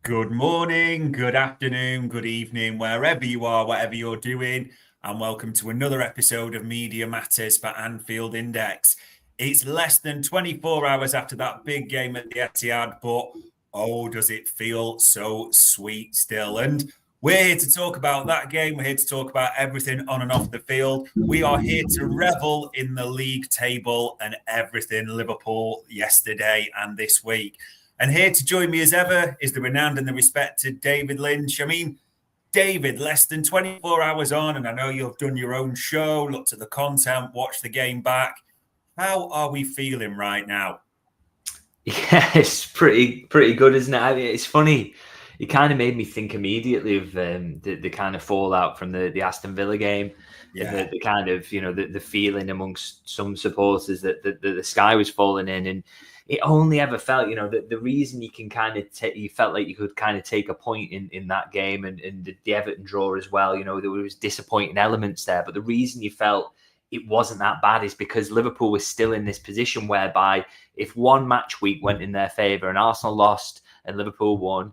Good morning, good afternoon, good evening, wherever you are, whatever you're doing, and welcome to another episode of Media Matters for Anfield Index. It's less than 24 hours after that big game at the Etihad, but oh, does it feel so sweet still? And we're here to talk about that game. We're here to talk about everything on and off the field. We are here to revel in the league table and everything Liverpool yesterday and this week. And here to join me as ever is the renowned and the respected David Lynch. I mean, David, less than 24 hours on, and I know you've done your own show, looked at the content, watched the game back. How are we feeling right now? Yeah, it's pretty good, isn't it? I mean, it's funny. It kind of made me think immediately of the kind of fallout from the Aston Villa game. Yeah. The kind of, the feeling amongst some supporters that the sky was falling in. And it only ever felt, the reason you can kind of you felt like you could kind of take a point in that game and the Everton draw as well. There was disappointing elements there, but the reason you felt it wasn't that bad is because Liverpool was still in this position whereby if one match week went in their favour and Arsenal lost and Liverpool won,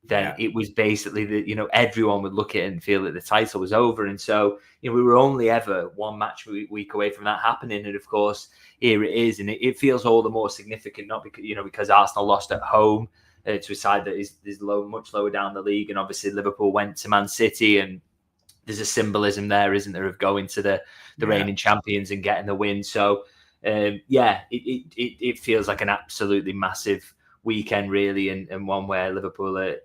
then it was basically that, everyone would look at it and feel that the title was over. And so, we were only ever one match week away from that happening. And of course, here it is. And it feels all the more significant, not because, because Arsenal lost at home to a side that is much lower down the league. And obviously Liverpool went to Man City, and there's a symbolism there, isn't there, of going to the reigning champions and getting the win. So, it feels like an absolutely massive weekend, really, and one where Liverpool are,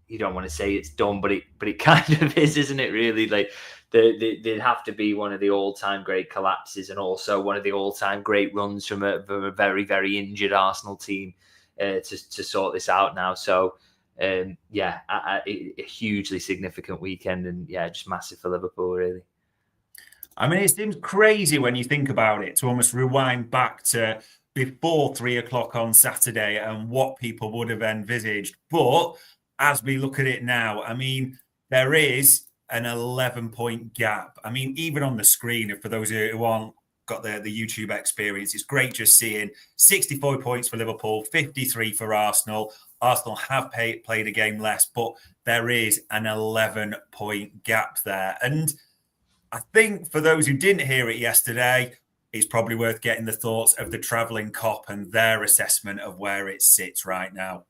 you don't want to say it's done, but it kind of is, isn't it, really? Like they'd have to be one of the all-time great collapses and also one of the all-time great runs from a very, very injured Arsenal team to sort this out now. So, a hugely significant weekend, and just massive for Liverpool, really. I mean, it seems crazy when you think about it to almost rewind back to before 3 o'clock on Saturday and what people would have envisaged. But as we look at it now, I mean, there is an 11-point gap. I mean, even on the screen, for those who aren't got the YouTube experience, it's great just seeing 64 points for Liverpool, 53 for Arsenal. Arsenal have played a game less, but there is an 11-point gap there. And I think for those who didn't hear it yesterday, it's probably worth getting the thoughts of the travelling cop and their assessment of where it sits right now.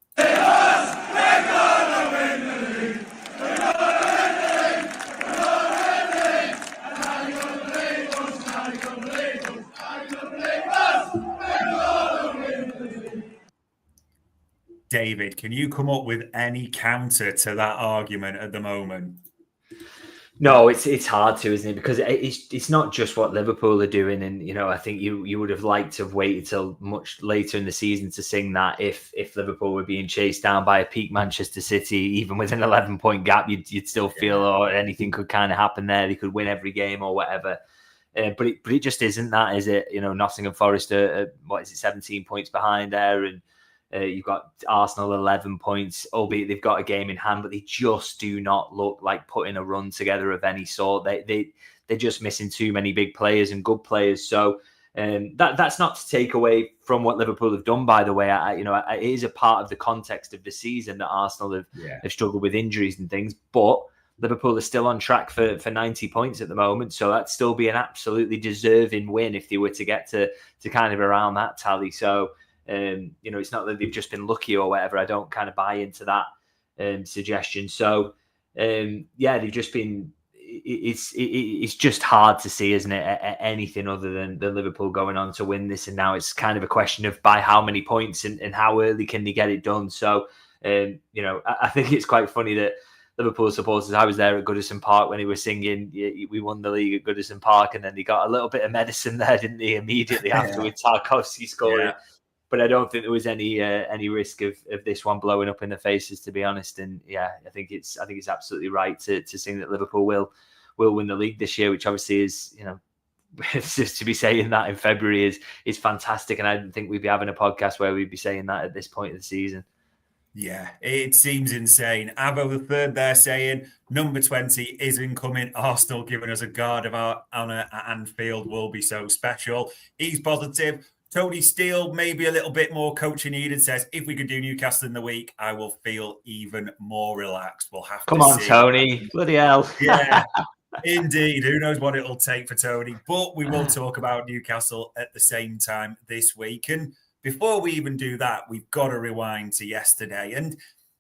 David, can you come up with any counter to that argument at the moment? No, it's hard to, isn't it? Because it's not just what Liverpool are doing, and I think you would have liked to have waited till much later in the season to sing that if Liverpool were being chased down by a peak Manchester City, even with an 11-point gap, you'd still feel anything could kind of happen there. They could win every game or whatever. But it just isn't that, is it? Nottingham Forest are 17 points behind there, and you've got Arsenal 11 points, albeit they've got a game in hand, but they just do not look like putting a run together of any sort. They're just missing too many big players and good players. So that's not to take away from what Liverpool have done, by the way. It is a part of the context of the season that Arsenal have struggled with injuries and things, but Liverpool are still on track for 90 points at the moment. So that'd still be an absolutely deserving win if they were to get to kind of around that tally. So, it's not that they've just been lucky or whatever. I don't kind of buy into that suggestion. So, they've just been. It's just hard to see, isn't it? Anything other than Liverpool going on to win this, and now it's kind of a question of by how many points and how early can they get it done. So, I think it's quite funny that Liverpool supporters, I was there at Goodison Park when he was singing, we won the league at Goodison Park, and then he got a little bit of medicine there, didn't he, immediately after with Tarkowski scoring. Yeah. But I don't think there was any risk of this one blowing up in the faces, to be honest. And I think it's absolutely right to sing that Liverpool will win the league this year, which obviously is, just to be saying that in February is fantastic. And I didn't think we'd be having a podcast where we'd be saying that at this point of the season. Yeah, it seems insane. Avo the third there saying number 20 is incoming. Arsenal giving us a guard of our honour at Anfield will be so special. He's positive. Tony Steele, maybe a little bit more coaching needed, says, if we could do Newcastle in the week, I will feel even more relaxed. We'll have Come to on, see. Tony. Bloody hell. Yeah, indeed. Who knows what it'll take for Tony? But we will talk about Newcastle at the same time this week. And before we even do that, we've got to rewind to yesterday. And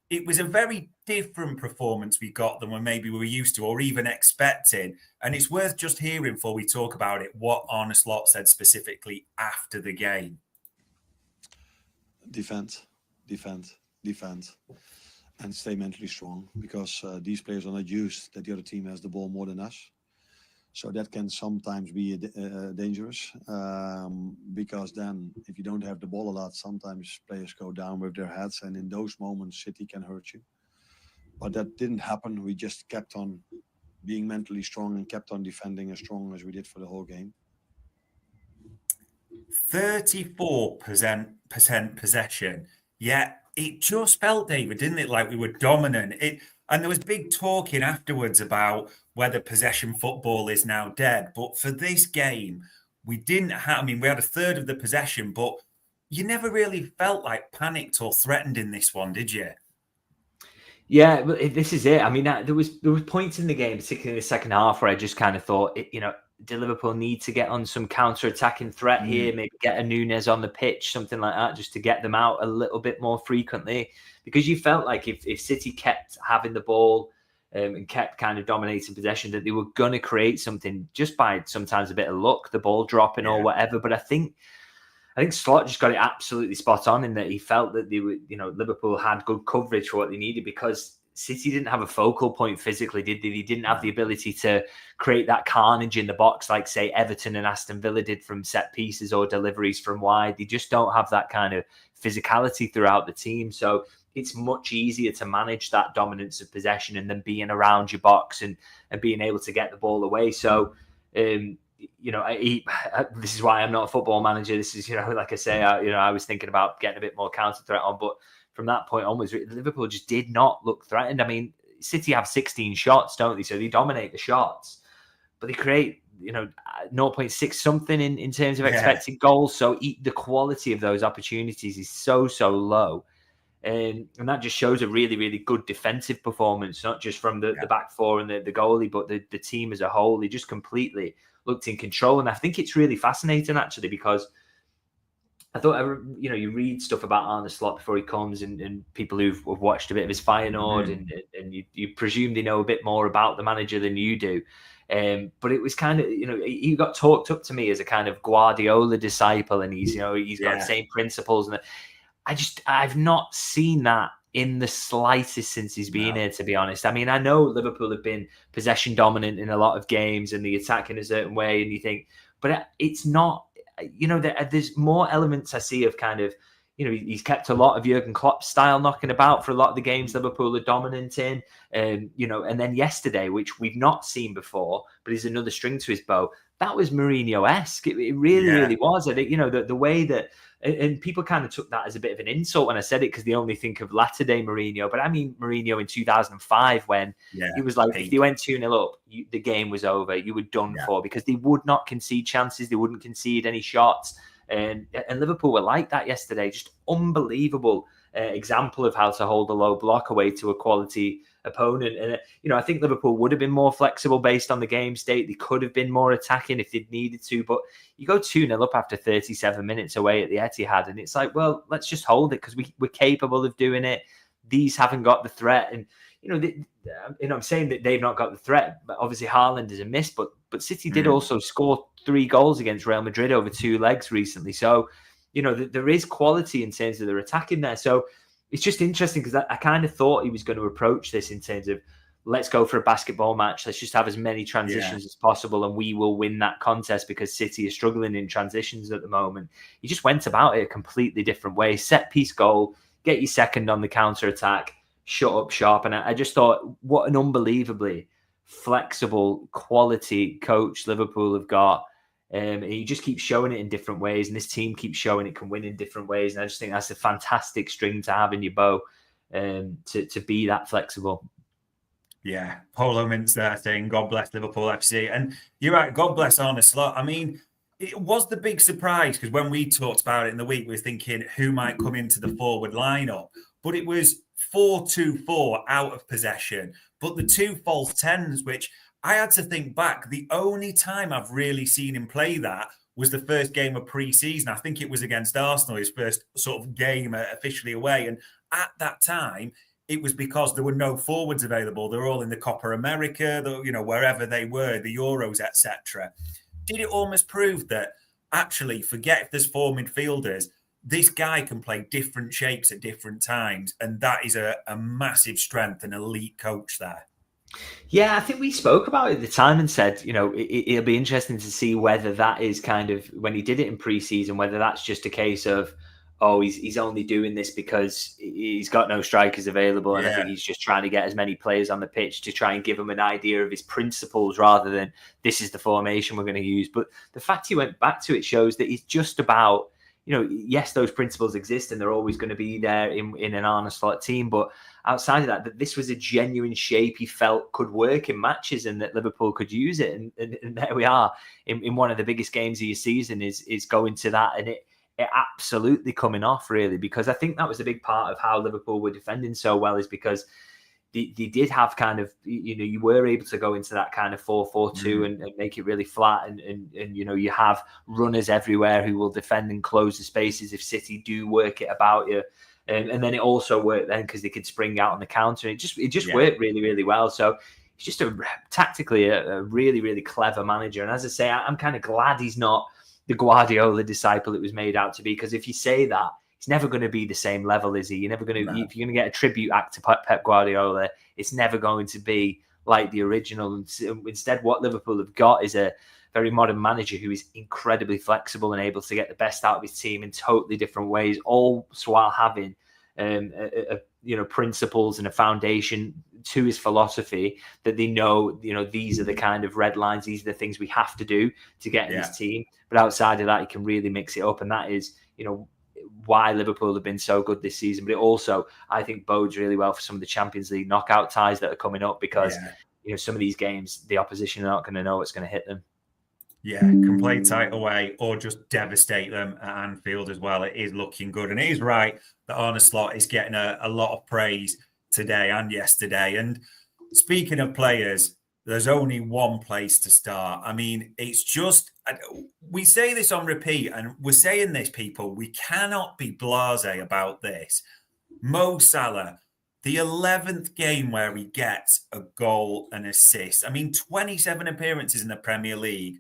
it was a very different performance we got than when maybe we were used to or even expecting. And it's worth just hearing before we talk about it what Arne Slot said specifically after the game. Defend, and stay mentally strong, because these players are not used that the other team has the ball more than us. So that can sometimes be dangerous, because then if you don't have the ball a lot, sometimes players go down with their heads, and in those moments City can hurt you. But that didn't happen. We just kept on being mentally strong and kept on defending as strong as we did for the whole game. 34% possession. Yeah, it just felt, David, didn't it, like we were dominant. And there was big talking afterwards about whether possession football is now dead. But for this game, we didn't have, I mean, we had a third of the possession, but you never really felt like panicked or threatened in this one, did you? Yeah, this is it. I mean, there was points in the game, particularly in the second half, where I just kind of thought, do Liverpool need to get on some counter-attacking threat here? Maybe get a Núñez on the pitch, something like that, just to get them out a little bit more frequently. Because you felt like if City kept having the ball and kept kind of dominating possession, that they were going to create something just by sometimes a bit of luck, the ball dropping or whatever. But I think Slot just got it absolutely spot on in that he felt that they were, Liverpool had good coverage for what they needed, because City didn't have a focal point physically, did they? They didn't have the ability to create that carnage in the box like, say, Everton and Aston Villa did from set pieces or deliveries from wide. They just don't have that kind of physicality throughout the team. So it's much easier to manage that dominance of possession and then being around your box and being able to get the ball away. So, this is why I'm not a football manager. This is, like I say, I was thinking about getting a bit more counter threat on, but from that point onwards, Liverpool just did not look threatened. I mean, City have 16 shots, don't they? So they dominate the shots, but they create, 0.6 something in terms of expected goals. So the quality of those opportunities is so low. And that just shows a really, really good defensive performance, not just from the back four and the goalie, but the team as a whole. They just completely looked in control. And I think it's really fascinating, actually, because I thought, you read stuff about Arne Slot before he comes, and people who've watched a bit of his Feyenoord, and you presume they know a bit more about the manager than you do. But it was kind of, he got talked up to me as a kind of Guardiola disciple, and he's got the same principles. And I've not seen that in the slightest since he's been here, to be honest. I mean, I know Liverpool have been possession dominant in a lot of games and the attack in a certain way, and you think, but it's not, there's more elements I see of kind of, he's kept a lot of Jurgen Klopp style knocking about for a lot of the games Liverpool are dominant in. And then yesterday, which we've not seen before, but is another string to his bow, that was Mourinho-esque. It really was. I think, the way that, and people kind of took that as a bit of an insult when I said it, because they only think of latter-day Mourinho. But I mean Mourinho in 2005, when he was like, if they went 2-0 up, the game was over. You were done for, because they would not concede chances. They wouldn't concede any shots. And Liverpool were like that yesterday. Just unbelievable example of how to hold a low block away to a quality opponent. And, I think Liverpool would have been more flexible based on the game state. They could have been more attacking if they'd needed to. But you go 2-0 up after 37 minutes away at the Etihad, and it's like, well, let's just hold it, because we're capable of doing it. These haven't got the threat. And, I'm saying that they've not got the threat, but obviously Haaland is a miss. But City did also score 3 goals against Real Madrid over 2 legs recently. So, there is quality in terms of their attacking there. So it's just interesting, because I kind of thought he was going to approach this in terms of, let's go for a basketball match. Let's just have as many transitions as possible, and we will win that contest, because City is struggling in transitions at the moment. He just went about it a completely different way. Set piece goal, get your second on the counter attack, shut up shop. And I just thought, what an unbelievably flexible, quality coach Liverpool have got. And he just keeps showing it in different ways, and this team keeps showing it can win in different ways. And I just think that's a fantastic string to have in your bow, to be that flexible. Yeah, Polo Mintz there saying, God bless Liverpool FC. And you're right, God bless Arne Slot. I mean, It was the big surprise because when we talked about it in the week, we were thinking who might come into the forward lineup, but it was 4-2-4 out of possession. But the two false tens, which I had to think back, the only time I've really seen him play that was the first game of pre-season. I think it was against Arsenal, his first sort of game officially away. And at that time, it was because there were no forwards available. They were all in the Copa America, wherever they were, the Euros, etc. Did it almost prove that actually, forget if there's four midfielders, this guy can play different shapes at different times. And that is a massive strength, an elite coach there. Yeah, I think we spoke about it at the time and said, it'll be interesting to see whether that is kind of, when he did it in pre-season, whether that's just a case of, he's only doing this because he's got no strikers available. And I think he's just trying to get as many players on the pitch to try and give them an idea of his principles rather than this is the formation we're going to use. But the fact he went back to it shows that he's just about, yes, those principles exist and they're always going to be there in an Arne Slot team. But outside of that this was a genuine shape he felt could work in matches and that Liverpool could use it. And there we are in one of the biggest games of your season is going to that. And it absolutely coming off, really, because I think that was a big part of how Liverpool were defending so well, is because they did have kind of, you were able to go into that kind of 4-4-2 and make it really flat. And you have runners everywhere who will defend and close the spaces if City do work it about you. And then it also worked then because they could spring out on the counter. It just worked really, really well. So he's just tactically a really, really clever manager. And as I say, I'm kind of glad he's not the Guardiola disciple it was made out to be, because if you say that, he's never going to be the same level, is he? You're never going to, if you're going to get a tribute act to Pep Guardiola, it's never going to be like the original. Instead, what Liverpool have got is a very modern manager who is incredibly flexible and able to get the best out of his team in totally different ways, all while having principles and a foundation to his philosophy that they know, these are the kind of red lines, these are the things we have to do to get in his team. But outside of that, he can really mix it up. And that is, why Liverpool have been so good this season. But it also, I think, bodes really well for some of the Champions League knockout ties that are coming up, because, some of these games, the opposition are not going to know what's going to hit them. Yeah, can play tight away or just devastate them at Anfield as well. It is looking good. And it is right that Arne Slot is getting a lot of praise today and yesterday. And speaking of players, there's only one place to start. I mean, it's just, we say this on repeat, and we're saying this, people, we cannot be blasé about this. Mo Salah, the 11th game where he gets a goal and assist. I mean, 27 appearances in the Premier League,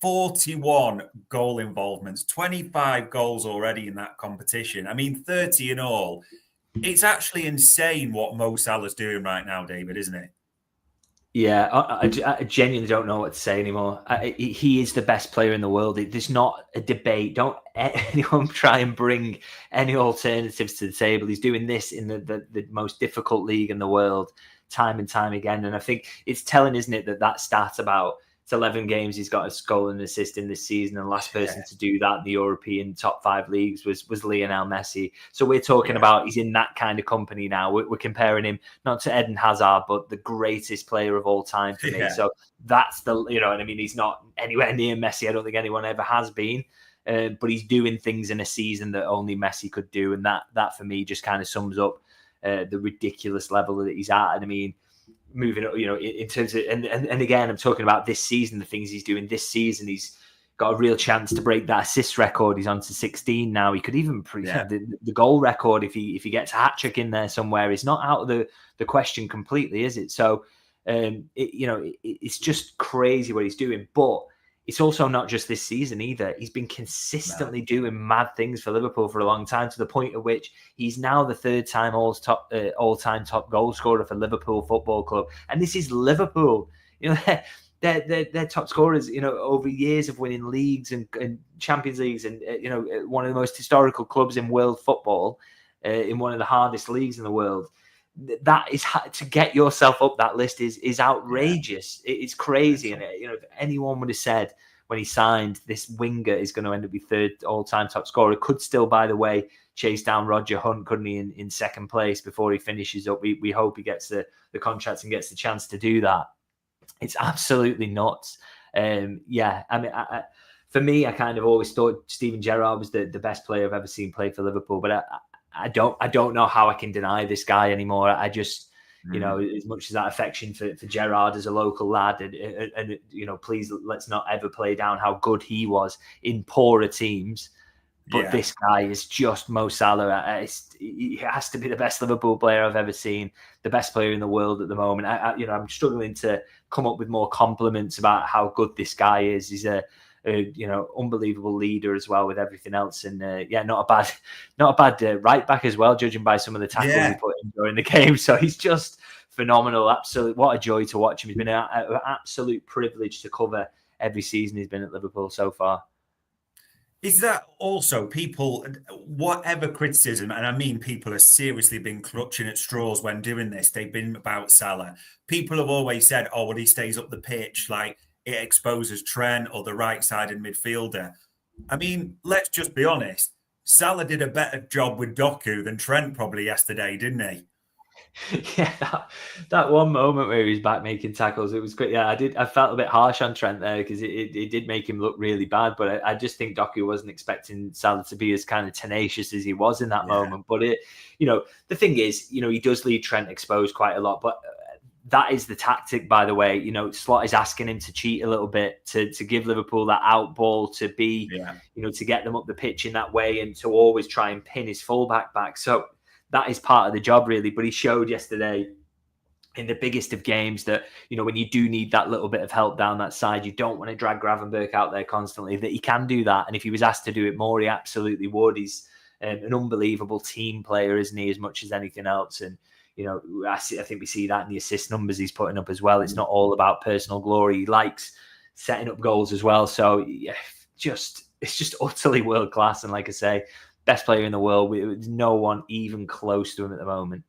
41 goal involvements, 25 goals already in that competition. I mean, 30 in all. It's actually insane what Mo Salah's doing right now, David, isn't it? Yeah, I genuinely don't know what to say anymore. He is the best player in the world. There's not a debate. Don't anyone try and bring any alternatives to the table. He's doing this in the most difficult league in the world time and time again. And I think it's telling, isn't it, that stat about it's 11 games he's got a goal and an assist in this season, and the last person to do that in the European top 5 leagues was Lionel Messi. So we're talking about he's in that kind of company now. We're comparing him not to Eden Hazard, but the greatest player of all time for me. So that's the, and I mean, he's not anywhere near Messi. I don't think anyone ever has been, but he's doing things in a season that only Messi could do. And that for me just kind of sums up the ridiculous level that he's at. And I mean, moving up, in terms of, and again, I'm talking about this season, the things he's doing this season. He's got a real chance to break that assist record. He's on to 16 now. He could even the goal record if he gets a hat trick in there somewhere. Is not out of the question completely, is it? So, it's just crazy what he's doing. But it's also not just this season either. He's been consistently doing mad things for Liverpool for a long time, to the point at which he's now the 3rd-time all-time top goal scorer for Liverpool Football Club. And this is Liverpool. They're top scorers, over years of winning leagues and Champions Leagues, and one of the most historical clubs in world football, in one of the hardest leagues in the world. That is, to get yourself up that list is outrageous. It's crazy. And if anyone would have said when he signed, this winger is going to end up being 3rd all-time top scorer, could still, by the way, chase down Roger Hunt, couldn't he, in 2nd place before he finishes up. We hope he gets the contract and gets the chance to do that. It's absolutely nuts. I mean, for me, I kind of always thought Steven Gerrard was the best player I've ever seen play for Liverpool. But I don't know how I can deny this guy anymore. I just, you know, as much as that affection for Gerrard as a local lad, and you know, please let's not ever play down how good he was in poorer teams. But this guy is just Mo Salah. He has to be the best Liverpool player I've ever seen, the best player in the world at the moment. I'm struggling to come up with more compliments about how good this guy is. He's a unbelievable leader as well with everything else, and not a bad right back as well, judging by some of the tackles he put in during the game. So he's just phenomenal. Absolutely, what a joy to watch him. He's been an absolute privilege to cover every season he's been at Liverpool so far. Is that also people, whatever criticism, and I mean people have seriously been clutching at straws when doing this, they've been about Salah. People have always said, oh, well, he stays up the pitch, like it exposes Trent or the right-sided midfielder. I mean, let's just be honest. Salah did a better job with Doku than Trent probably yesterday, didn't he? Yeah, that one moment where he was back making tackles, it was great. Yeah, I felt a bit harsh on Trent there because it did make him look really bad. But I just think Doku wasn't expecting Salah to be as kind of tenacious as he was in that moment. But the thing is, he does leave Trent exposed quite a lot. But that is the tactic, by the way. Slot is asking him to cheat a little bit to give Liverpool that out ball to be, to get them up the pitch in that way and to always try and pin his fullback back. So that is part of the job, really. But he showed yesterday in the biggest of games that, when you do need that little bit of help down that side, you don't want to drag Gravenberch out there constantly, that he can do that. And if he was asked to do it more, he absolutely would. He's an unbelievable team player, isn't he, as much as anything else? And, I think we see that in the assist numbers he's putting up as well. It's not all about personal glory. He likes setting up goals as well. So, it's just utterly world class. And like I say, best player in the world. With no one even close to him at the moment.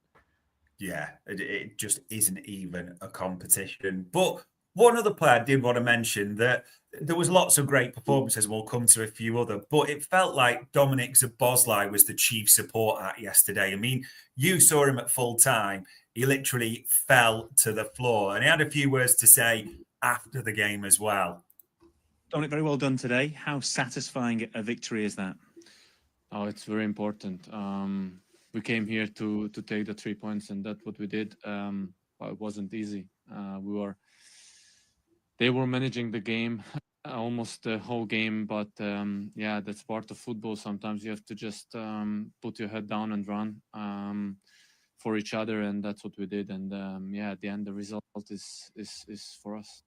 Yeah, it just isn't even a competition. But one other player I did want to mention that there was lots of great performances, and we'll come to a few other, but it felt like Dominic Szoboszlai was the chief support act yesterday. I mean, you saw him at full time. He literally fell to the floor, and he had a few words to say after the game as well. Dominic, very well done today. How satisfying a victory is that? Oh, it's very important. We came here to take the 3 points, and that's what we did. But it wasn't easy. They were managing the game almost the whole game, but that's part of football. Sometimes you have to just put your head down and run for each other, and that's what we did. And at the end, the result is for us.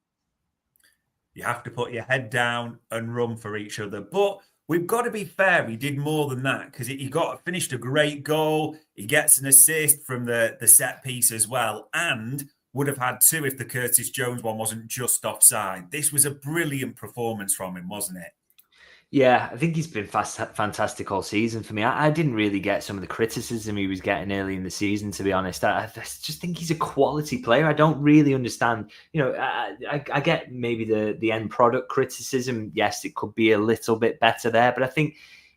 You have to put your head down and run for each other, but we've got to be fair. He did more than that because he finished a great goal. He gets an assist from the set piece as well, and would have had two if the Curtis Jones one wasn't just offside. This was a brilliant performance from him, wasn't it? Yeah, I think he's been fantastic all season for me. I didn't really get some of the criticism he was getting early in the season, to be honest. I just think he's a quality player. I don't really understand. I get maybe the end product criticism. Yes, it could be a little bit better there, but I think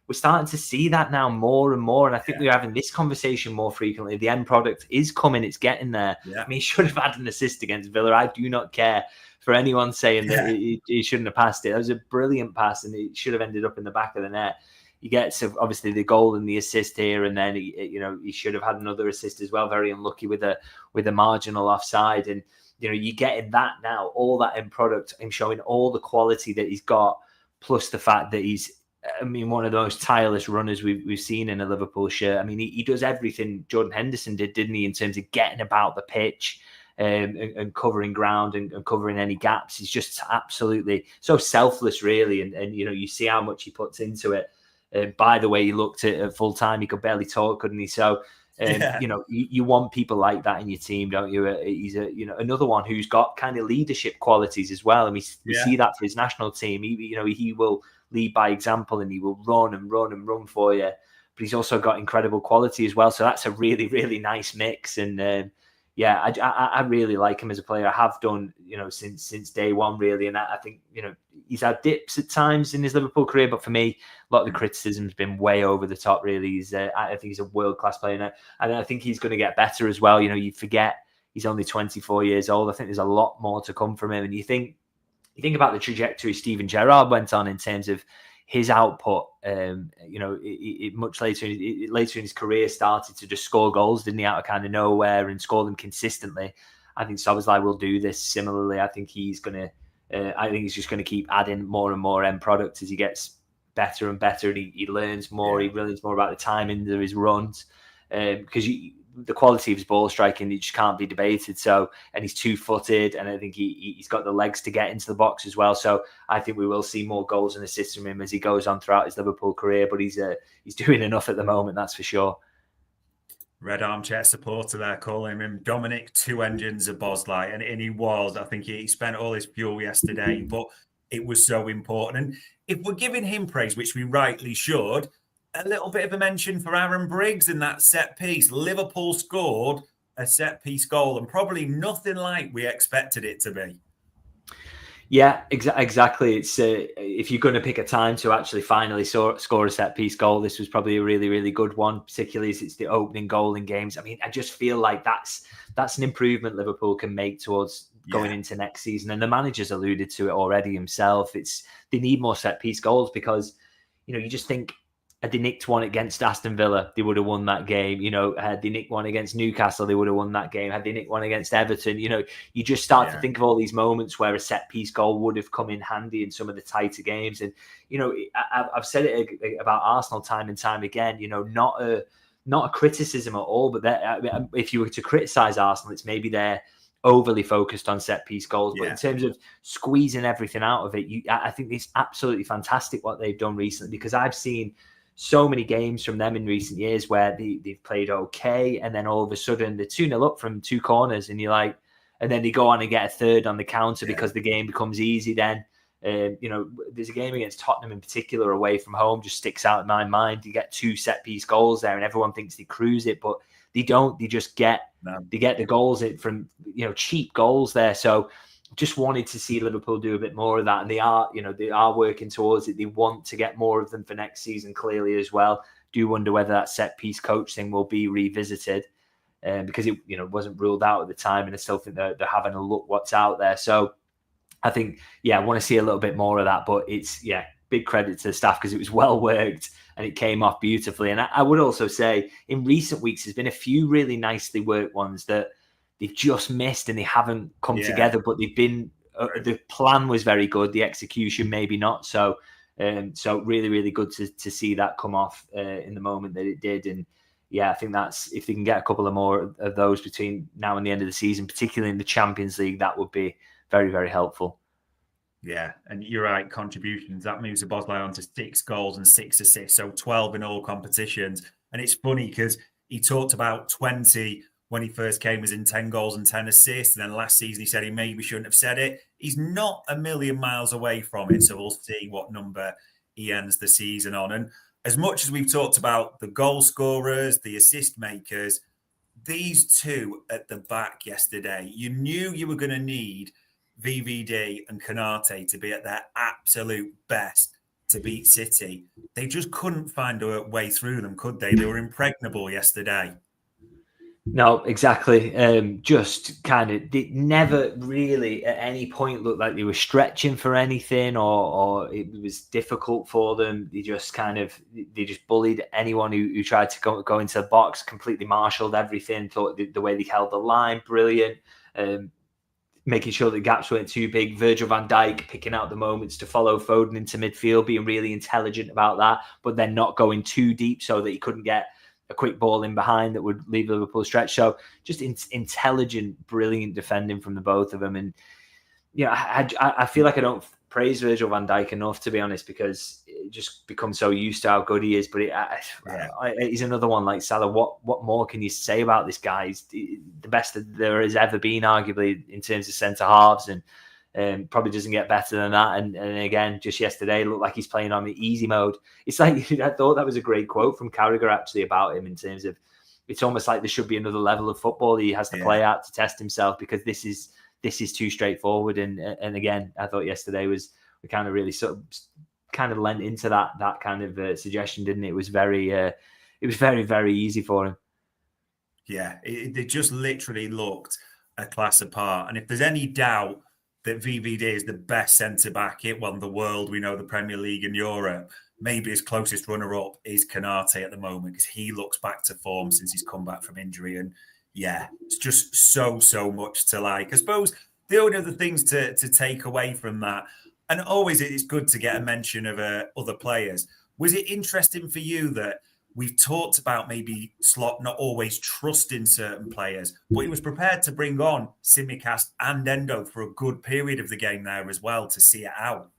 we're starting to see that now more and more. And I think we're having this conversation more frequently. The end product is coming. It's getting there. Yeah. I mean, he should have had an assist against Villa. I do not care for anyone saying that he shouldn't have passed it. That was a brilliant pass, and it should have ended up in the back of the net. He gets obviously the goal and the assist here, and then he should have had another assist as well. Very unlucky with a marginal offside, and you're getting that now. All that end product, him showing all the quality that he's got, plus the fact that he's, one of the most tireless runners we've seen in a Liverpool shirt. I mean, he does everything Jordan Henderson did, didn't he, in terms of getting about the pitch. And covering ground and covering any gaps. He's just absolutely so selfless, really. And you see how much he puts into it. By the way, he looked at full time. He could barely talk, couldn't he? So, you want people like that in your team, don't you? He's another one who's got kind of leadership qualities as well. And we see that for his national team. He will lead by example, and he will run and run and run for you. But he's also got incredible quality as well. So that's a really, really nice mix. And I really like him as a player. I have done, since day one, really. And I think, he's had dips at times in his Liverpool career, but for me, a lot of the criticism has been way over the top, really. I think he's a world-class player now. And I think he's going to get better as well. You forget he's only 24 years old. I think there's a lot more to come from him. And you think, you think about the trajectory Steven Gerrard went on in terms of his output. Much later in his career, started to just score goals, didn't he, out of kind of nowhere, and score them consistently. I think Szoboszlai will do this similarly. I think he's just going to keep adding more and more end product as he gets better and better, and he learns more. He learns more about the timing of his runs, because the quality of his ball striking, it just can't be debated. So, and he's 2-footed, and I think he's got the legs to get into the box as well. So I think we will see more goals and assists from him as he goes on throughout his Liverpool career. But he's doing enough at the moment, that's for sure. Red armchair supporter there, calling him Dominic Two Engines of Bosley, and he was. I think he spent all his fuel yesterday, but it was so important. And if we're giving him praise, which we rightly should, a little bit of a mention for Aaron Briggs in that set piece. Liverpool scored a set piece goal, and probably nothing like we expected it to be. Yeah, exactly. It's if you're going to pick a time to actually finally score a set piece goal, this was probably a really, really good one, particularly as it's the opening goal in games. I mean, I just feel like that's an improvement Liverpool can make towards going into next season. And the manager's alluded to it already himself. They need more set piece goals because, you just think, had they nicked one against Aston Villa, they would have won that game. Had they nicked one against Newcastle, they would have won that game. Had they nicked one against Everton, you just start to think of all these moments where a set-piece goal would have come in handy in some of the tighter games. And, I've said it about Arsenal time and time again, not a criticism at all, but if you were to criticise Arsenal, it's maybe they're overly focused on set-piece goals. But in terms of squeezing everything out of it, I think it's absolutely fantastic what they've done recently, because I've seen so many games from them in recent years where they've played okay, and then all of a sudden they're 2-0 up from two corners, and you're like, and then they go on and get a third on the counter because the game becomes easy then. There's a game against Tottenham in particular away from home, just sticks out in my mind. You get 2 set-piece goals there, and everyone thinks they cruise it, but they don't. They just get the goals from cheap goals there. So just wanted to see Liverpool do a bit more of that, and they are working towards it. They want to get more of them for next season, clearly as well. Do wonder whether that set piece coach thing will be revisited, because it wasn't ruled out at the time, and I still think they're having a look what's out there. So I think I want to see a little bit more of that. But it's big credit to the staff, because it was well worked and it came off beautifully. And I would also say in recent weeks there's been a few really nicely worked ones that they've just missed and they haven't come together, but they've been, the plan was very good. The execution, maybe not. So really, really good to see that come off in the moment that it did. And I think that's, if they can get a couple of more of those between now and the end of the season, particularly in the Champions League, that would be very, very helpful. Yeah, and you're right, contributions. That moves the Bosley on to 6 goals and 6 assists, so 12 in all competitions. And it's funny because he talked about 20 when he first came, was in 10 goals and 10 assists. And then last season, he said he maybe shouldn't have said it. He's not a million miles away from it. So we'll see what number he ends the season on. And as much as we've talked about the goal scorers, the assist makers, these two at the back yesterday, you knew you were going to need VVD and Konate to be at their absolute best to beat City. They just couldn't find a way through them, could they? They were impregnable yesterday. No, exactly. Just kind of, they never really at any point looked like they were stretching for anything, or it was difficult for them. They just bullied anyone who tried to go into the box, completely marshaled everything, thought the way they held the line, brilliant. Making sure the gaps weren't too big. Virgil van Dijk picking out the moments to follow Foden into midfield, being really intelligent about that, but then not going too deep so that he couldn't get a quick ball in behind that would leave Liverpool stretch. So just intelligent, brilliant defending from the both of them. And I feel like I don't praise Virgil van Dijk enough, to be honest, because it just becomes so used to how good he is. But he's another one like Salah. What more can you say about this guy? He's the best that there has ever been, arguably, in terms of centre halves, and probably doesn't get better than that. And again, just yesterday, it looked like he's playing on the easy mode. It's like, I thought that was a great quote from Carragher actually about him, in terms of, it's almost like there should be another level of football he has to play at to test himself, because this is too straightforward. And again, I thought yesterday we kind of really sort of kind of lent into that kind of suggestion, didn't it? It was very, very easy for him. Yeah, they just literally looked a class apart. And if there's any doubt that VVD is the best centre-back in the world. We know the Premier League and Europe. Maybe his closest runner-up is Canate at the moment because he looks back to form since he's come back from injury. And yeah, it's just so much to like. I suppose the only other things to take away from that, and always it's good to get a mention of other players. Was it interesting for you that we've talked about maybe Slot not always trusting certain players, but he was prepared to bring on Tsimikas and Endo for a good period of the game there as well to see it out?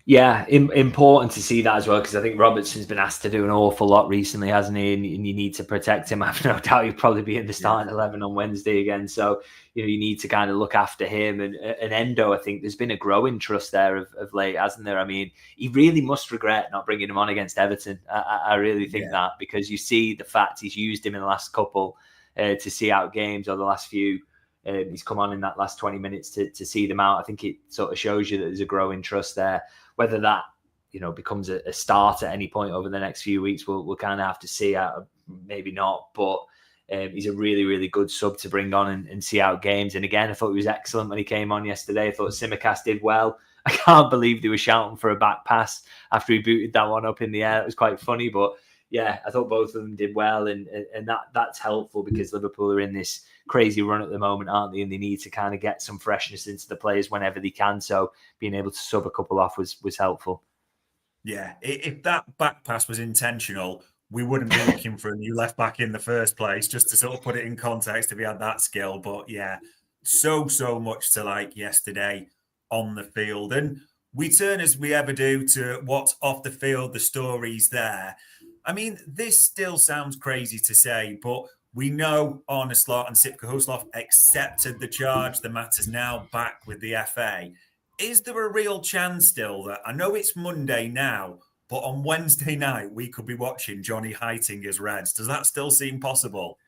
Yeah, important to see that as well, because I think Robertson's been asked to do an awful lot recently, hasn't he? And you need to protect him. I've no doubt he'll probably be in the starting 11 on Wednesday again. So, you need to kind of look after him. And Endo, I think there's been a growing trust there of late, hasn't there? I mean, he really must regret not bringing him on against Everton. I really think that, because you see the fact he's used him in the last couple to see out games, or the last few. He's come on in that last 20 minutes to see them out. I think it sort of shows you that there's a growing trust there. Whether that, becomes a start at any point over the next few weeks, we'll kind of have to see. Maybe not, but he's a really, really good sub to bring on and see out games. And again, I thought he was excellent when he came on yesterday. I thought Tsimikas did well. I can't believe they were shouting for a back pass after he booted that one up in the air. It was quite funny, but yeah, I thought both of them did well, and that's helpful because Liverpool are in this crazy run at the moment, aren't they? And they need to kind of get some freshness into the players whenever they can. So being able to sub a couple off was helpful. Yeah, if that back pass was intentional, we wouldn't be looking for a new left back in the first place, just to sort of put it in context if he had that skill. But yeah, so much to like yesterday on the field. And we turn, as we ever do, to what's off the field, the stories there. I mean, this still sounds crazy to say, but we know Arne Slot and Sipke Husloff accepted the charge. The matter's now back with the FA. Is there a real chance still that, I know it's Monday now, but on Wednesday night we could be watching Johnny Heitinger's Reds? Does that still seem possible?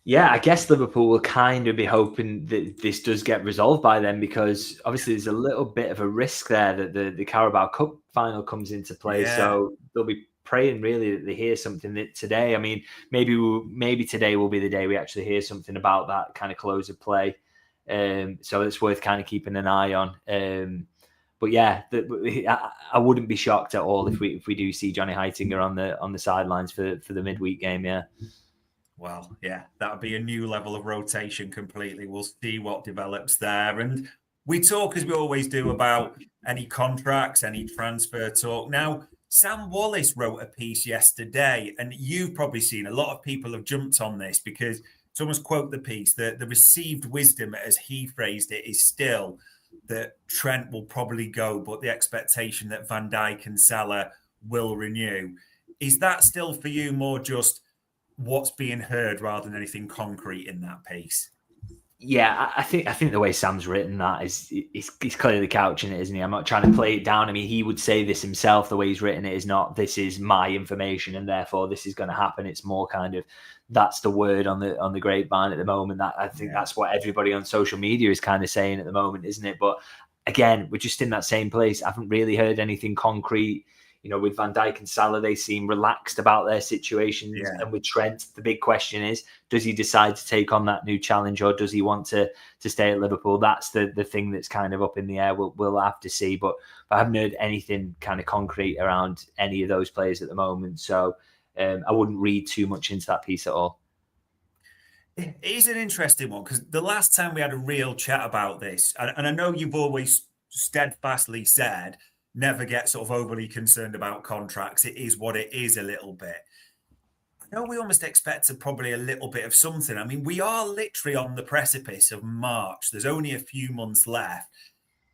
Yeah, I guess Liverpool will kind of be hoping that this does get resolved by then, because obviously there's a little bit of a risk there that the Carabao Cup final comes into play. Yeah. So they'll be praying really that they hear something today. I mean, maybe today will be the day we actually hear something about that kind of close of play. So it's worth kind of keeping an eye on. But yeah, I wouldn't be shocked at all if we do see Johnny Heitinger on the sidelines for the midweek game. Yeah. Well, yeah, that would be a new level of rotation completely. We'll see what develops there. And we talk, as we always do, about any contracts, any transfer talk. Now, Sam Wallace wrote a piece yesterday, and you've probably seen a lot of people have jumped on this, because to almost quote the piece, the received wisdom, as he phrased it, is still that Trent will probably go, but the expectation that Van Dijk and Salah will renew. Is that still for you more just what's being heard rather than anything concrete in that piece? Yeah, I think the way Sam's written that is he's clearly couching it, isn't he? I'm not trying to play it down. I mean, he would say this himself. The way he's written it is not, this is my information and therefore this is going to happen. It's more kind of, that's the word on the grapevine at the moment. That I think that's what everybody on social media is kind of saying at the moment, isn't it? But again, we're just in that same place. I haven't really heard anything concrete. With Van Dijk and Salah, they seem relaxed about their situations. Yeah. And with Trent, the big question is, does he decide to take on that new challenge, or does he want to stay at Liverpool? That's the thing that's kind of up in the air. We'll have to see. But I haven't heard anything kind of concrete around any of those players at the moment. So I wouldn't read too much into that piece at all. It is an interesting one, because the last time we had a real chat about this, and I know you've always steadfastly said, never get sort of overly concerned about contracts. It is what it is a little bit. I know we almost expected probably a little bit of something. I mean, we are literally on the precipice of March. There's only a few months left.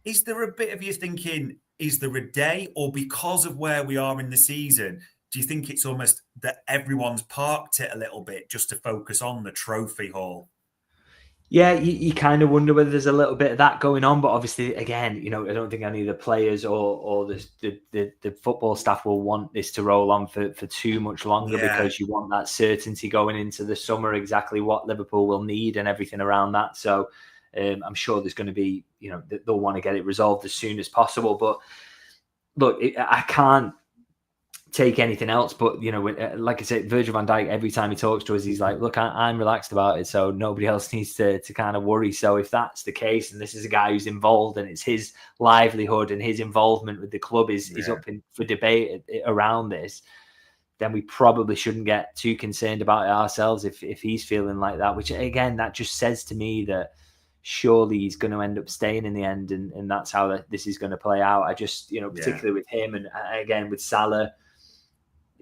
Is there a bit of you thinking, is there a day, or because of where we are in the season, do you think it's almost that everyone's parked it a little bit just to focus on the trophy haul? Yeah, you kind of wonder whether there's a little bit of that going on, but obviously, again, I don't think any of the players or the football staff will want this to roll on for too much longer, because you want that certainty going into the summer, exactly what Liverpool will need and everything around that. So I'm sure there's going to be, they'll want to get it resolved as soon as possible. But look, I can't take anything else. But, you know, like I said, Virgil van Dijk, every time he talks to us, he's like, look, I'm relaxed about it, so nobody else needs to kind of worry. So if that's the case, and this is a guy who's involved and it's his livelihood and his involvement with the club is up for debate around this, then we probably shouldn't get too concerned about it ourselves if he's feeling like that, which again, that just says to me that surely he's going to end up staying in the end, and that's how this is going to play out. I just, you know, particularly with him and again with Salah,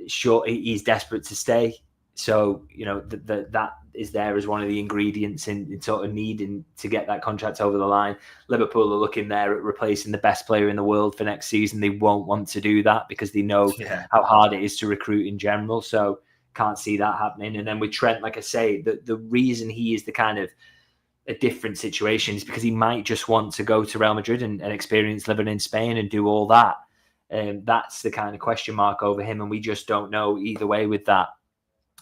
sure, he's desperate to stay. So, you know, that is there as one of the ingredients in sort of needing to get that contract over the line. Liverpool are looking there at replacing the best player in the world for next season. They won't want to do that because they know how hard it is to recruit in general. So can't see that happening. And then with Trent, like I say, the reason he is the kind of a different situation is because he might just want to go to Real Madrid and experience living in Spain and do all that. That's the kind of question mark over him, and we just don't know either way with that.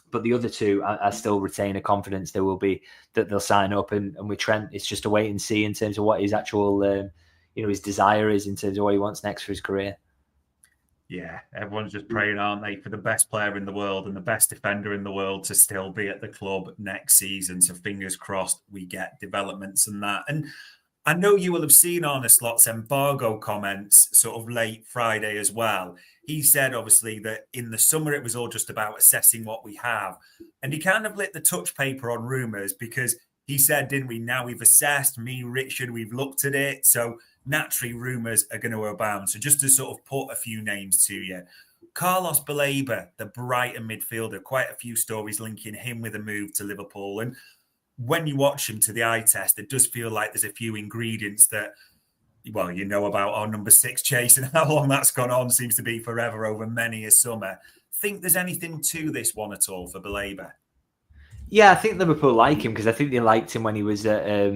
But the other two, I still retain a confidence there will be that they'll sign up. And with Trent, it's just a wait and see in terms of what his actual, you know, his desire is in terms of what he wants next for his career. Yeah, everyone's just praying, aren't they, for the best player in the world and the best defender in the world to still be at the club next season. So fingers crossed we get developments and that. And I know you will have seen Arne Slot's embargo comments sort of late Friday as well. He said, obviously, that in the summer it was all just about assessing what we have. And he kind of lit the touch paper on rumours because he said, didn't we, now we've assessed, me, Richard, we've looked at it. So naturally, rumours are going to abound. So just to sort of put a few names to you. Carlos Baleba, the Brighton midfielder, quite a few stories linking him with a move to Liverpool. And when you watch him to the eye test, it does feel like there's a few ingredients that, well, you know about our number 6 chase and how long that's gone on seems to be forever over many a summer. Think there's anything to this one at all for Baleba? Yeah, I think Liverpool like him because I think they liked him when he was at,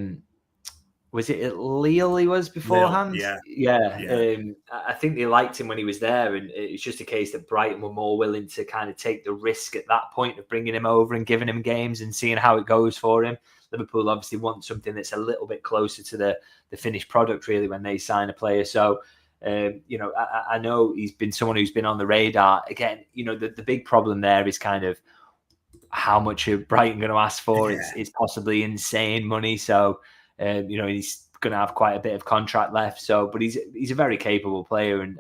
was it at Lille he was beforehand? Yeah. I think they liked him when he was there, and it's just a case that Brighton were more willing to kind of take the risk at that point of bringing him over and giving him games and seeing how it goes for him. Liverpool obviously want something that's a little bit closer to the finished product, really, when they sign a player. So, you know, I know he's been someone who's been on the radar. Again, you know, the big problem there is kind of how much are Brighton going to ask for? Yeah. It's possibly insane money. So, you know, he's going to have quite a bit of contract left. So, but he's a very capable player, and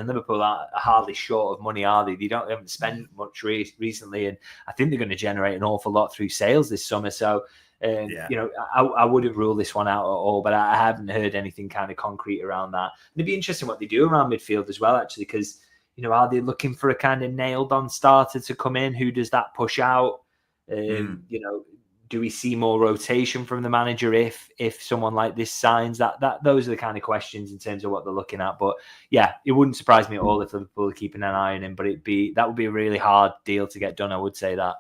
Liverpool are hardly short of money, are they? They haven't spent much recently, and I think they're going to generate an awful lot through sales this summer. So, you know, I wouldn't rule this one out at all, but I haven't heard anything kind of concrete around that. And it'd be interesting what they do around midfield as well, actually, because, you know, are they looking for a kind of nailed-on starter to come in? Who does that push out? You know, do we see more rotation from the manager if someone like this signs? That those are the kind of questions in terms of what they're looking at. But yeah, it wouldn't surprise me at all if Liverpool are keeping an eye on him. But that would be a really hard deal to get done. I would say that.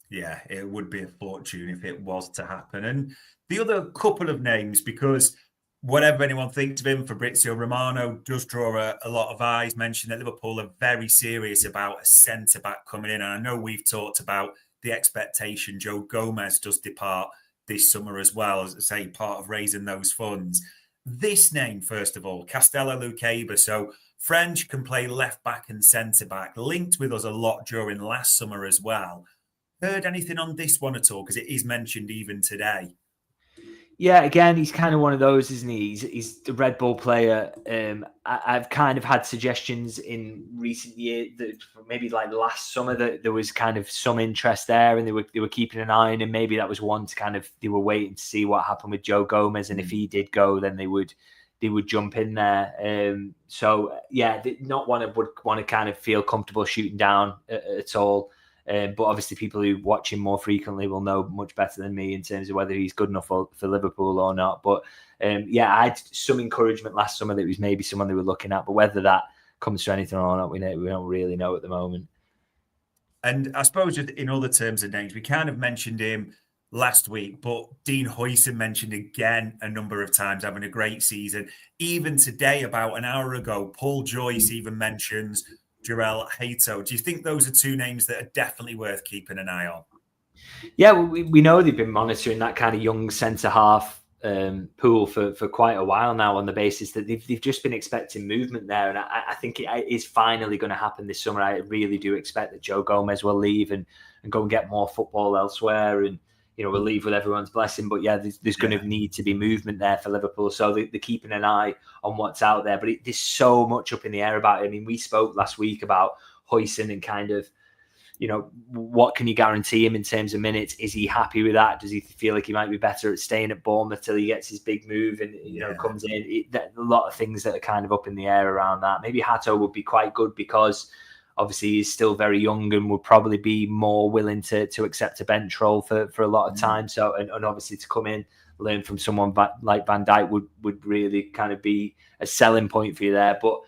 Yeah, it would be a fortune if it was to happen. And the other couple of names, because whatever anyone thinks of him, Fabrizio Romano does draw a lot of eyes. Mentioned that Liverpool are very serious about a centre-back coming in. And I know we've talked about the expectation Joe Gomez does depart this summer as well, as I say, part of raising those funds. This name, first of all, Castello Luqueba. So French, can play left-back and centre-back. Linked with us a lot during last summer as well. Heard anything on this one at all? Because it is mentioned even today. Yeah, again, he's kind of one of those, isn't he? He's the Red Bull player. I've kind of had suggestions in recent years that maybe like last summer that there was kind of some interest there, and they were keeping an eye on him. Maybe that was one to kind of, they were waiting to see what happened with Joe Gomez, and if he did go, then they would jump in there. So yeah, not one would want to kind of feel comfortable shooting down at all. But obviously people who watch him more frequently will know much better than me in terms of whether he's good enough for Liverpool or not. But yeah, I had some encouragement last summer that it was maybe someone they were looking at, but whether that comes to anything or not, we don't really know at the moment. And I suppose just in other terms of names, we kind of mentioned him last week, but Dean Huijsen mentioned again a number of times having a great season. Even today, about an hour ago, Paul Joyce even mentions Jarell Hato. Do you think those are two names that are definitely worth keeping an eye on? Yeah, we know they've been monitoring that kind of young centre-half pool for quite a while now on the basis that they've just been expecting movement there. And I think it is finally going to happen this summer. I really do expect that Joe Gomez will leave and go and get more football elsewhere. And, we'll leave with everyone's blessing. But yeah, there's going to need to be movement there for Liverpool. So they're keeping an eye on what's out there. But there's so much up in the air about it. I mean, we spoke last week about Huijsen and kind of, what can you guarantee him in terms of minutes? Is he happy with that? Does he feel like he might be better at staying at Bournemouth till he gets his big move and comes in? A lot of things that are kind of up in the air around that. Maybe Hato would be quite good because obviously he's still very young and would probably be more willing to accept a bench role for a lot of time. So and obviously to come in, learn from someone like Van Dijk would really kind of be a selling point for you there. But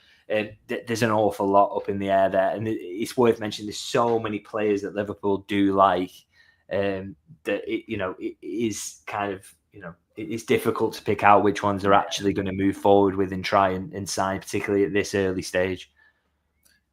there's an awful lot up in the air there, and it's worth mentioning. There's so many players that Liverpool do like that. It is kind of it's difficult to pick out which ones are actually going to move forward with and try and sign, particularly at this early stage.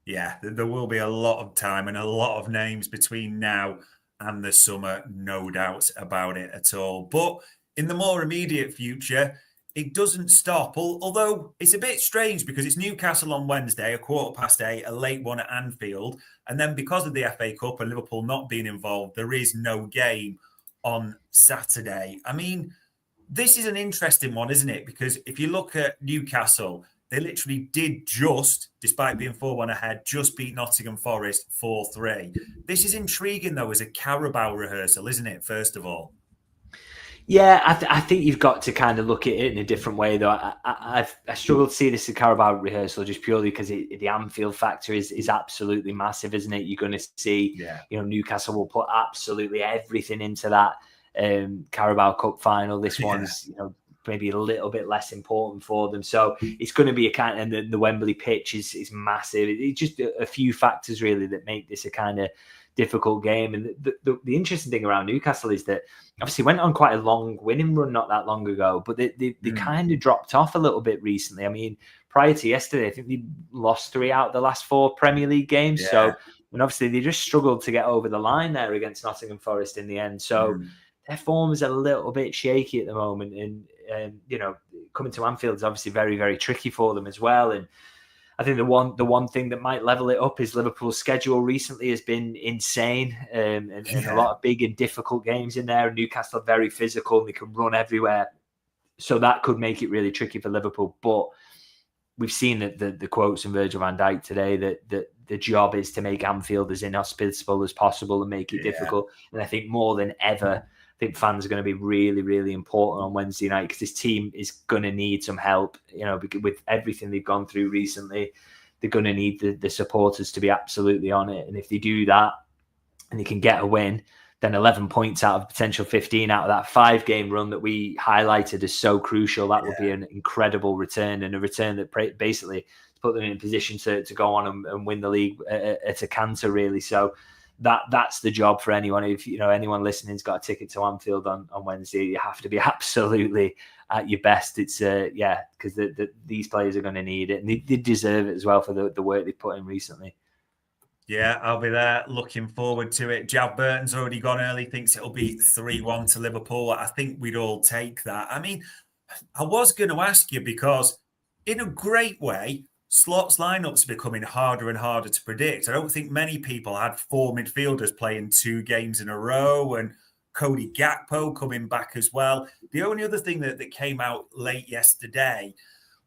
Yeah, there will be a lot of time and a lot of names between now and the summer, no doubt about it at all. But in the more immediate future, it doesn't stop, although it's a bit strange because it's Newcastle on Wednesday, 8:15, a late one at Anfield. And then because of the FA Cup and Liverpool not being involved, there is no game on Saturday. I mean, this is an interesting one, isn't it? Because if you look at Newcastle, they literally did just, despite being 4-1 ahead, just beat Nottingham Forest 4-3. This is intriguing, though, as a Carabao rehearsal, isn't it, first of all? Yeah, I think you've got to kind of look at it in a different way, though. I struggle to see this as a Carabao rehearsal just purely because the Anfield factor is absolutely massive, isn't it? You're going to see, Newcastle will put absolutely everything into that Carabao Cup final. This one's, maybe a little bit less important for them. So it's going to be a kind of, and the Wembley pitch is massive. It's just a few factors really that make this a kind of difficult game. And the interesting thing around Newcastle is that obviously went on quite a long winning run not that long ago, but they kind of dropped off a little bit recently. I mean, prior to yesterday, I think they lost 3 out of the last 4 Premier League games. Yeah. So, and obviously they just struggled to get over the line there against Nottingham Forest in the end. So their form is a little bit shaky at the moment. And coming to Anfield is obviously very, very tricky for them as well. And I think the one thing that might level it up is Liverpool's schedule recently has been insane, and a lot of big and difficult games in there. Newcastle are very physical and they can run everywhere, so that could make it really tricky for Liverpool. But we've seen that the quotes from Virgil van Dijk today that the job is to make Anfield as inhospitable as possible and make it difficult. And I think more than ever, I think fans are going to be really, really important on Wednesday night because this team is going to need some help. With everything they've gone through recently, they're going to need the supporters to be absolutely on it. And if they do that and they can get a win, then 11 points out of potential 15 out of that 5-game run that we highlighted as so crucial, that would be an incredible return, and a return that basically put them in a position to go on and win the league at a canter, really. So that's the job for anyone. If anyone listening's got a ticket to Anfield on Wednesday, you have to be absolutely at your best. It's because these players are going to need it, and they deserve it as well for the work they've put in recently. Yeah, I'll be there. Looking forward to it. Jav Burton's already gone early, thinks it'll be 3-1 to Liverpool. I think we'd all take that. I mean, I was going to ask you because in a great way, Slot's lineups are becoming harder and harder to predict. I don't think many people had 4 midfielders playing 2 games in a row, and Cody Gakpo coming back as well. The only other thing that came out late yesterday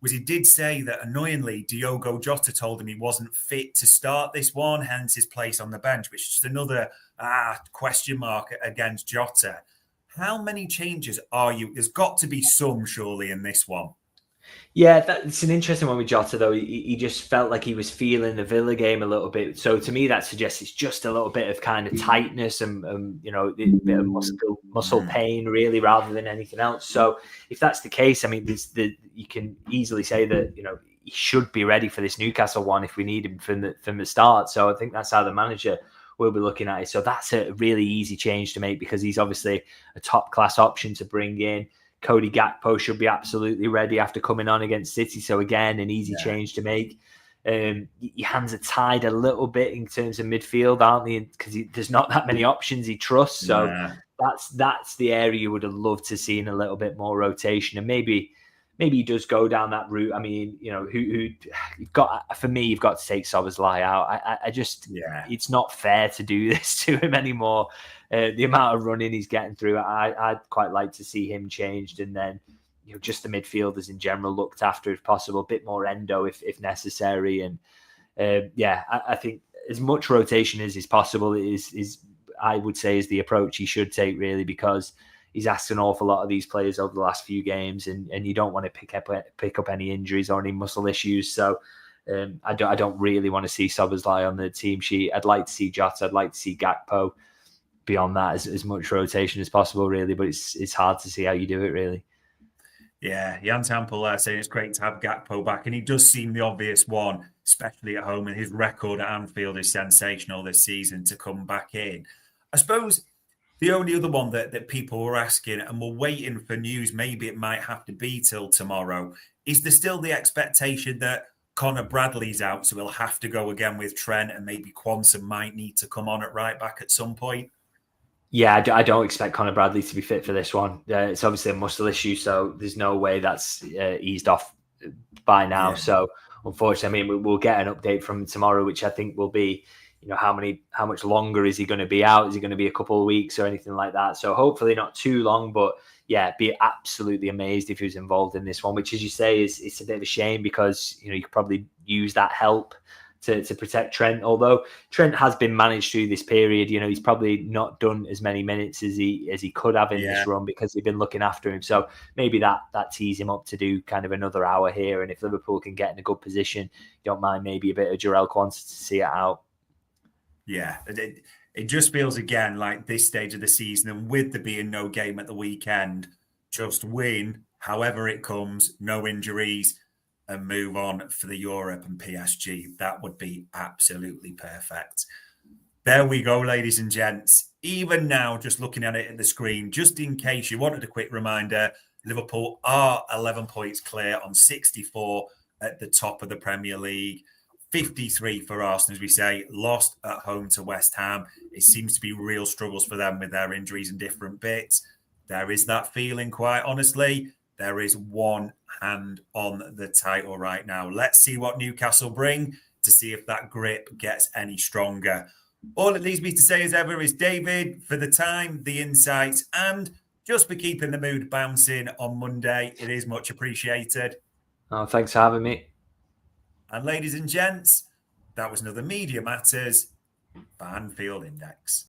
was he did say that, annoyingly, Diogo Jota told him he wasn't fit to start this one, hence his place on the bench, which is just another question mark against Jota. How many changes are you? There's got to be some, surely, in this one. Yeah, it's an interesting one with Jota, though. He just felt like he was feeling the Villa game a little bit. So to me, that suggests it's just a little bit of kind of tightness and a bit of muscle pain, really, rather than anything else. So if that's the case, I mean, you can easily say that he should be ready for this Newcastle one if we need him from the start. So I think that's how the manager will be looking at it. So that's a really easy change to make because he's obviously a top class option to bring in. Cody Gakpo should be absolutely ready after coming on against City. So again, an easy change to make. Your hands are tied a little bit in terms of midfield, aren't they? Because there's not that many options he trusts. So that's the area you would have loved to see in a little bit more rotation, and maybe he does go down that route. I mean, who you've got, for me, you've got to take Szoboszlai out. I just, it's not fair to do this to him anymore. The amount of running he's getting through, I'd quite like to see him changed, and then just the midfielders in general looked after if possible, a bit more Endo if necessary, and I think as much rotation as is possible is I would say is the approach he should take, really, because he's asked an awful lot of these players over the last few games, and you don't want to pick up any injuries or any muscle issues. So I don't really want to see Szoboszlai on the team sheet. I'd like to see Jota. I'd like to see Gakpo. Beyond that, as much rotation as possible, really. But it's hard to see how you do it, really. Yeah, Jan Tampel there saying it's great to have Gakpo back, and he does seem the obvious one, especially at home, and his record at Anfield is sensational this season to come back in. I suppose the only other one that people were asking and were waiting for news, maybe it might have to be till tomorrow, is there still the expectation that Conor Bradley's out, so he'll have to go again with Trent, and maybe Quansah might need to come on at right back at some point? Yeah, I don't expect Conor Bradley to be fit for this one. It's obviously a muscle issue, so there's no way that's eased off by now. Yeah. So unfortunately, I mean, we'll get an update from tomorrow, which I think will be, how much longer is he going to be out? Is he going to be a couple of weeks or anything like that? So hopefully not too long, but yeah, be absolutely amazed if he was involved in this one, which, as you say, it's a bit of a shame because, you could probably use that help to protect Trent. Although Trent has been managed through this period, he's probably not done as many minutes as he could have in this run because they've been looking after him. So maybe that tees him up to do kind of another hour here. And if Liverpool can get in a good position, don't mind maybe a bit of Jarell Quansah to see it out. Yeah, it just feels again like this stage of the season, and with there being no game at the weekend, just win however it comes, no injuries, and move on for the Europe and PSG. That would be absolutely perfect. There we go, ladies and gents. Even now, just looking at it at the screen, just in case you wanted a quick reminder, Liverpool are 11 points clear on 64 at the top of the Premier League. 53 for Arsenal, as we say, lost at home to West Ham. It seems to be real struggles for them with their injuries and different bits. There is that feeling, quite honestly. There is one hand on the title right now. Let's see what Newcastle bring to see if that grip gets any stronger. All it leaves me to say as ever is David, for the time, the insights, and just for keeping the mood bouncing on Monday. It is much appreciated. Oh, thanks for having me. And ladies and gents, that was another Media Matters for Anfield Index.